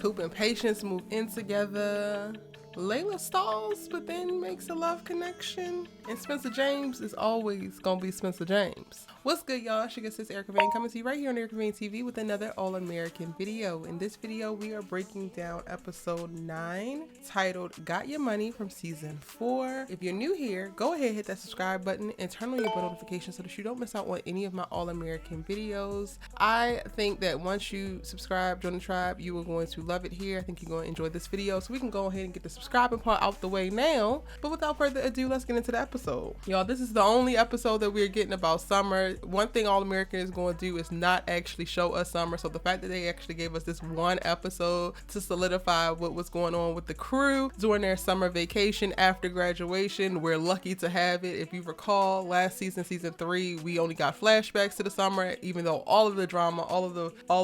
Coop and Patience move in together. Layla stalls, but then makes a love connection. And Spencer James is always gonna be Spencer James. What's good, y'all? She gets this Erica Vane coming to you right here on Erica Vane TV with another All-American video. In this video, we are breaking down episode 9, titled Got Your Money from season 4. If you're new here, go ahead, hit that subscribe button and turn on your bell notifications so that you don't miss out on any of my All-American videos. I think that once you subscribe, join the tribe, you are going to love it here. I think you're going to enjoy this video, so we can go ahead and get the subscribing part out the way now. But without further ado, let's get into the episode. Y'all, this is the only episode that we're getting about summer. One thing All American is going to do is not actually show us summer. So the fact that they actually gave us this one episode to solidify what was going on with the crew during their summer vacation after graduation, we're lucky to have it. If you recall, last season, season 3, we only got flashbacks to the summer, even though all of the drama, all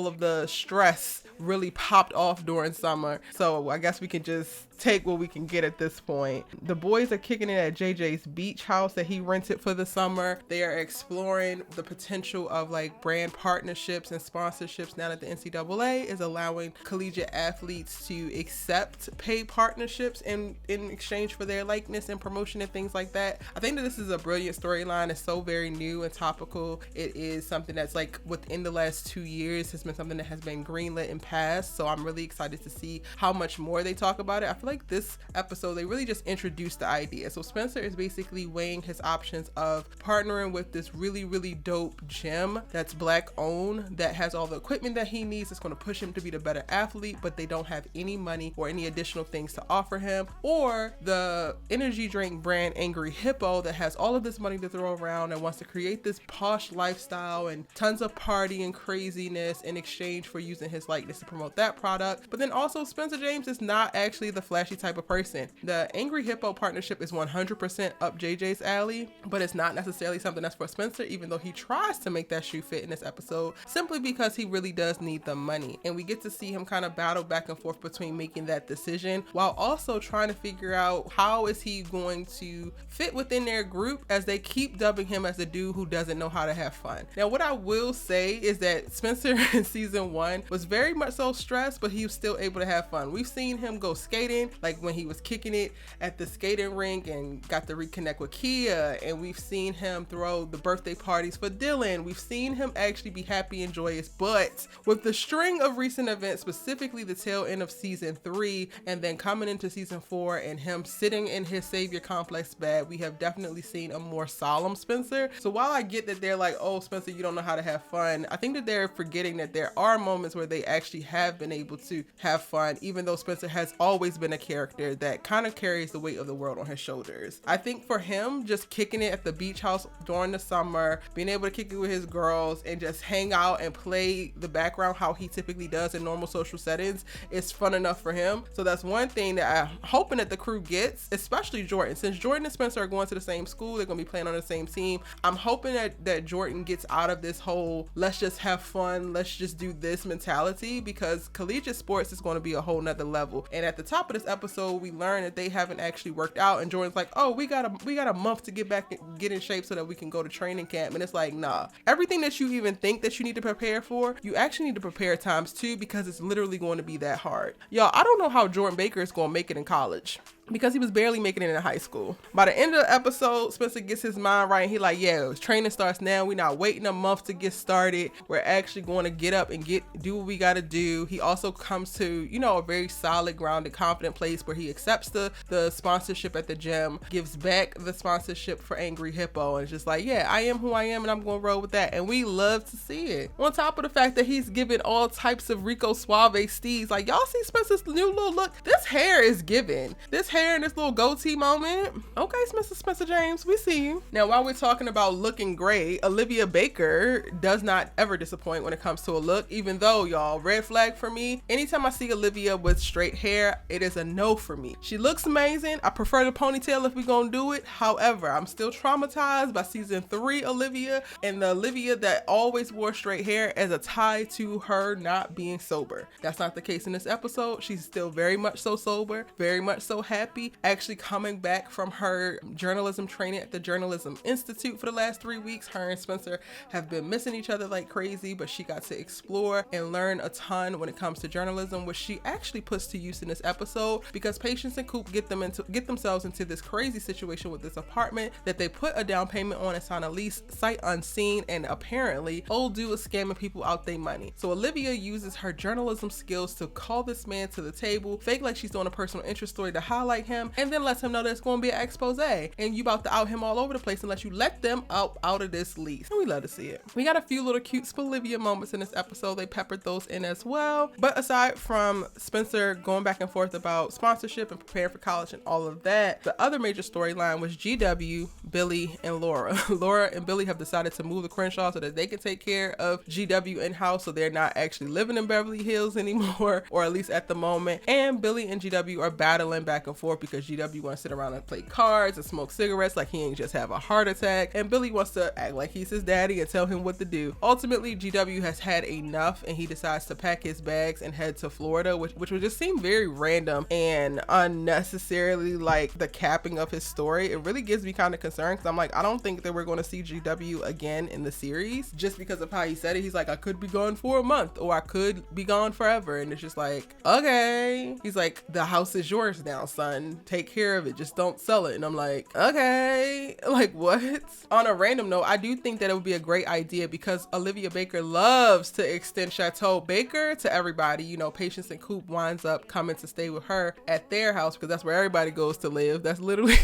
of the stress really popped off during summer. So I guess we can just take what we can get at this point. The boys are kicking it at JJ's beach house that he rented for the summer. They are exploring the potential of like brand partnerships and sponsorships now that the NCAA is allowing collegiate athletes to accept paid partnerships in exchange for their likeness and promotion and things like that. I think that this is a brilliant storyline. It's so very new and topical. It is something that's like within the last 2 years has been something that has been greenlit and passed. So I'm really excited to see how much more they talk about it. I feel like this episode they really just introduced the idea. So Spencer is basically weighing his options of partnering with this really dope gym that's black owned, that has all the equipment that he needs, that's going to push him to be the better athlete, but they don't have any money or any additional things to offer him, or the energy drink brand Angry Hippo that has all of this money to throw around and wants to create this posh lifestyle and tons of party and craziness in exchange for using his likeness to promote that product. But then also Spencer James is not actually the flashy type of person. The Angry Hippo partnership is 100% up JJ's alley, but it's not necessarily something that's for Spencer, even though he tries to make that shoe fit in this episode, simply because he really does need the money. And we get to see him kind of battle back and forth between making that decision while also trying to figure out how is he going to fit within their group as they keep dubbing him as the dude who doesn't know how to have fun. Now, what I will say is that Spencer in season 1 was very much so stressed, but he was still able to have fun. We've seen him go skating, like when he was kicking it at the skating rink and got to reconnect with Kia, and we've seen him throw the birthday parties for Dillon. We've seen him actually be happy and joyous, but with the string of recent events, specifically the tail end of season 3 and then coming into season 4 and him sitting in his savior complex bed, we have definitely seen a more solemn Spencer. So while I get that they're like, oh Spencer, you don't know how to have fun, I think that they're forgetting that there are moments where they actually have been able to have fun, even though Spencer has always been a character that kind of carries the weight of the world on his shoulders. I think for him, just kicking it at the beach house during the summer, being able to kick it with his girls and just hang out and play the background how he typically does in normal social settings is fun enough for him. So that's one thing that I'm hoping that the crew gets, especially Jordan. Since Jordan and Spencer are going to the same school, they're going to be playing on the same team. I'm hoping that Jordan gets out of this whole let's just have fun, let's just do this mentality, because collegiate sports is going to be a whole nother level. And at the top of this episode, we learn that they haven't actually worked out, and Jordan's like, oh, we got a month to get back and get in shape so that we can go to training camp. And it's like, nah, everything that you even think that you need to prepare for, you actually need to prepare times 2, because it's literally going to be that hard. Y'all, I don't know how Jordan Baker is going to make it in college, because he was barely making it in high school. By the end of the episode, Spencer gets his mind right, and he like, yeah, training starts now. We're not waiting a month to get started. We're actually going to get up and do what we got to do. He also comes to, a very solid, grounded, confident place where he accepts the sponsorship at the gym, gives back the sponsorship for Angry Hippo, and it's just like, yeah, I am who I am and I'm going to roll with that. And we love to see it. On top of the fact that he's giving all types of Rico Suave steez. Like, y'all see Spencer's new little look? This hair is giving. This hair and this little goatee moment. Okay, Spencer James, we see you. Now, while we're talking about looking great, Olivia Baker does not ever disappoint when it comes to a look, even though, y'all, red flag for me. Anytime I see Olivia with straight hair, it is a no for me. She looks amazing. I prefer the ponytail if we're gonna do it. However, I'm still traumatized by season 3 Olivia Olivia, and the Olivia that always wore straight hair as a tie to her not being sober. That's not the case in this episode. She's still very much so sober, very much so happy, actually coming back from her journalism training at the Journalism Institute for the last 3 weeks. Her and Spencer have been missing each other like crazy, but she got to explore and learn a ton when it comes to journalism, which she actually puts to use in this episode, because Patience and Coop get themselves into this crazy situation with this apartment that they put a down payment on and sign a lease sight unseen, and apparently old dude is scamming people out their money. So Olivia uses her journalism skills to call this man to the table, fake like she's doing a personal interest story to highlight him, and then lets him know that it's going to be an expose, and you about to out him all over the place unless you let them out of this lease. And we love to see it. We got a few little cute Olivia moments in this episode. They peppered those in as well. But aside from Spencer going back and forth about sponsorship and preparing for college and all of that, the other major storyline was GW, Billy, and Laura. Laura and Billy have decided to move to Crenshaw so that they can take care of GW in-house, so they're not actually living in Beverly Hills anymore, or at least at the moment. And Billy and GW are battling back and forth because GW wants to sit around and play cards and smoke cigarettes like he ain't just have a heart attack, and Billy wants to act like he's his daddy and tell him what to do. Ultimately, GW has had enough and he decides to pack his bags and head to Florida, which would just seem very random and unnecessarily like the capping of his story. It really gives me kind of concerned, because I'm like, I don't think that we're going to see GW again in the series, just because of how he said it. He's like, I could be gone for a month, or I could be gone forever, and it's just like, okay. He's like, the house is yours now, son, take care of it, just don't sell it. And I'm like, okay, like what? On a random note, I do think that it would be a great idea, because Olivia Baker loves to extend Chateau Baker to everybody. You know, Patience and Coop winds up coming to stay with her at their house because that's where everybody goes to live. That's literally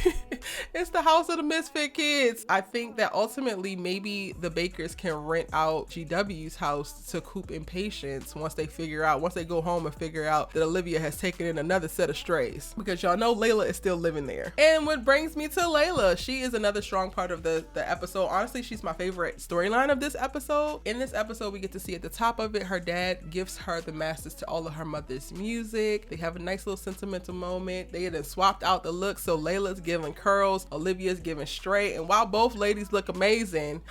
it's the house of the misfit kids. I think that ultimately maybe the Bakers can rent out GW's house to Coop and Patience once they go home and figure out that Olivia has taken in another set of strays, because y'all know Layla is still living there. And what brings me to Layla, she is another strong part of the episode. Honestly, she's my favorite storyline of this episode. In this episode, we get to see at the top of it, her dad gives her the masters to all of her mother's music. They have a nice little sentimental moment. They had swapped out the look, so Layla's giving curls, Olivia's giving straight, and while both ladies look amazing,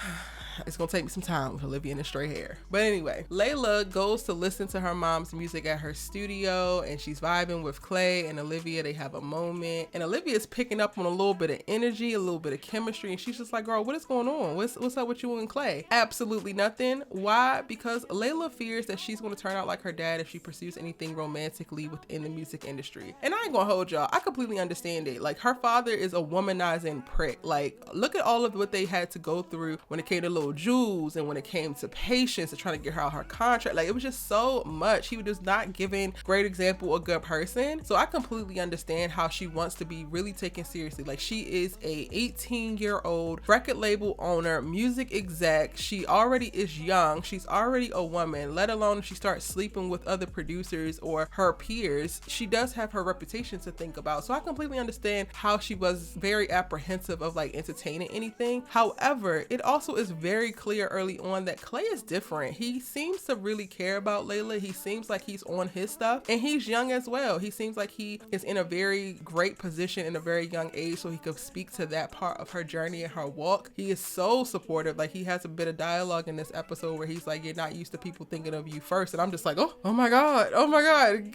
it's gonna take me some time with Olivia and the straight hair. But anyway, Layla goes to listen to her mom's music at her studio, and she's vibing with Clay and Olivia. They have a moment, and Olivia is picking up on a little bit of energy, a little bit of chemistry, and she's just like, girl, what is going on? What's up with you and Clay? Absolutely nothing. Why? Because Layla fears that she's gonna turn out like her dad if she pursues anything romantically within the music industry. And I ain't gonna hold y'all, I completely understand it. Like, her father is a womanizing prick. Like, look at all of what they had to go through when it came to little Jules, and when it came to Patience and trying to get her out her contract. Like, it was just so much. He was just not giving great example, a good person. So I completely understand how she wants to be really taken seriously. Like, she is a 18-year-old record label owner, music exec. She already is young. She's already a woman, let alone if she starts sleeping with other producers or her peers. She does have her reputation to think about. So I completely understand how she was very apprehensive of like entertaining anything. However, it also is very clear early on that Clay is different. He seems to really care about Layla. He seems like he's on his stuff, and he's young as well. He seems like he is in a very great position in a very young age, so he could speak to that part of her journey and her walk. He is so supportive. Like, he has a bit of dialogue in this episode where he's like, you're not used to people thinking of you first, and I'm just like, oh my god.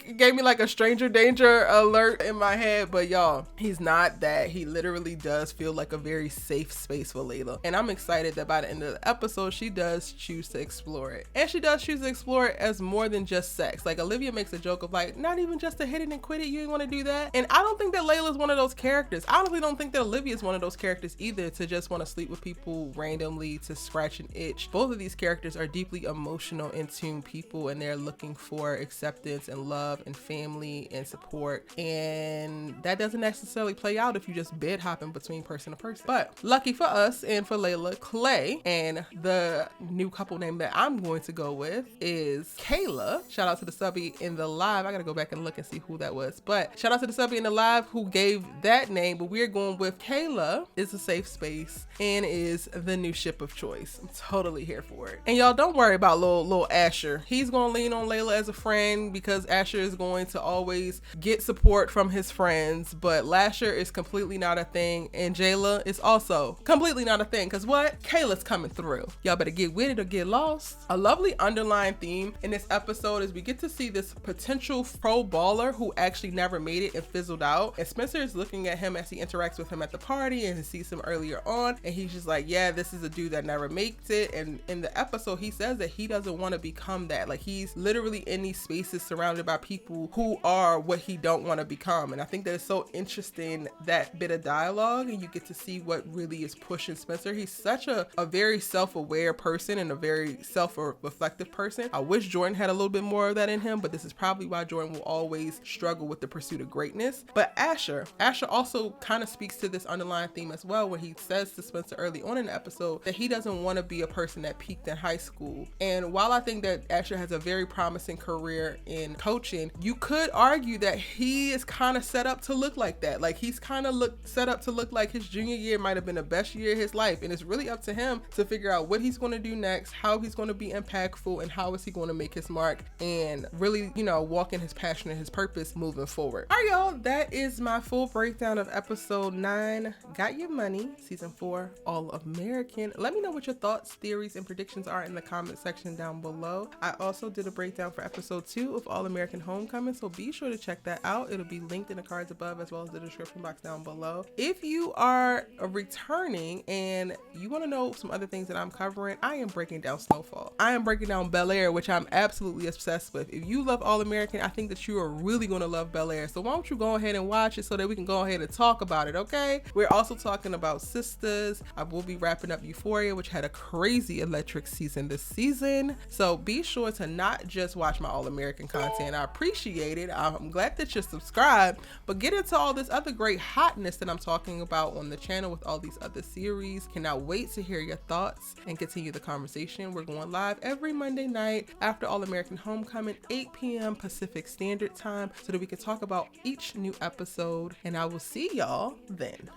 It gave me like a stranger danger alert in my head. But y'all, he's not that. He literally does feel like a very safe space for Layla, and I'm excited that by the end of the episode, she does choose to explore it. And she does choose to explore it as more than just sex. Like, Olivia makes a joke of like, not even just to hit it and quit it, you ain't want to do that. And I don't think that Layla is one of those characters. I honestly don't think that Olivia is one of those characters either, to just want to sleep with people randomly to scratch an itch. Both of these characters are deeply emotional, in tune people, and they're looking for acceptance and love and family and support. And that doesn't necessarily play out if you just bed hopping between person to person. But lucky for us and for Layla, Clay and the new couple name that I'm going to go with is Kayla. Shout out to the subby in the live. I gotta go back and look and see who that was, but shout out to the subby in the live who gave that name. But we're going with Kayla is a safe space and is the new ship of choice. I'm totally here for it. And y'all, don't worry about little Asher. He's gonna lean on Layla as a friend, because Asher is going to always get support from his friends. But Lasher is completely not a thing, and Jayla is also completely not a thing, because what? Kayla's coming coming through. Y'all better get with it or get lost. A lovely underlying theme in this episode is we get to see this potential pro baller who actually never made it and fizzled out. And Spencer is looking at him as he interacts with him at the party and sees him earlier on. And he's just like, yeah, this is a dude that never makes it. And in the episode, he says that he doesn't want to become that. Like, he's literally in these spaces surrounded by people who are what he don't want to become. And I think that it's so interesting, that bit of dialogue, and you get to see what really is pushing Spencer. He's such a very self-aware person and a very self-reflective person. I wish Jordan had a little bit more of that in him, but this is probably why Jordan will always struggle with the pursuit of greatness. But Asher also kind of speaks to this underlying theme as well, when he says to Spencer early on in the episode that he doesn't want to be a person that peaked in high school. And while I think that Asher has a very promising career in coaching, you could argue that he is kind of set up to look like that. Like, he's kind of set up to look like his junior year might have been the best year of his life, and it's really up to him to figure out what he's going to do next, how he's going to be impactful, and how is he going to make his mark and really, walk in his passion and his purpose moving forward. All right, y'all, that is my full breakdown of episode 9, Got Your Money, season 4, All American. Let me know what your thoughts, theories, and predictions are in the comment section down below. I also did a breakdown for episode 2 of All American Homecoming, so be sure to check that out. It'll be linked in the cards above as well as the description box down below. If you are returning and you want to know some other things that I'm covering, I am breaking down Snowfall. I am breaking down Bel-Air, which I'm absolutely obsessed with. If you love All American, I think that you are really going to love Bel-Air. So why don't you go ahead and watch it so that we can go ahead and talk about it, okay? We're also talking about Sisters. I will be wrapping up Euphoria, which had a crazy electric season this season. So be sure to not just watch my All American content. I appreciate it. I'm glad that you're subscribed, but get into all this other great hotness that I'm talking about on the channel with all these other series. Cannot wait to hear your thoughts and continue the conversation. We're going live every Monday night after All American Homecoming, 8 p.m. Pacific Standard Time, so that we can talk about each new episode, and I will see y'all then.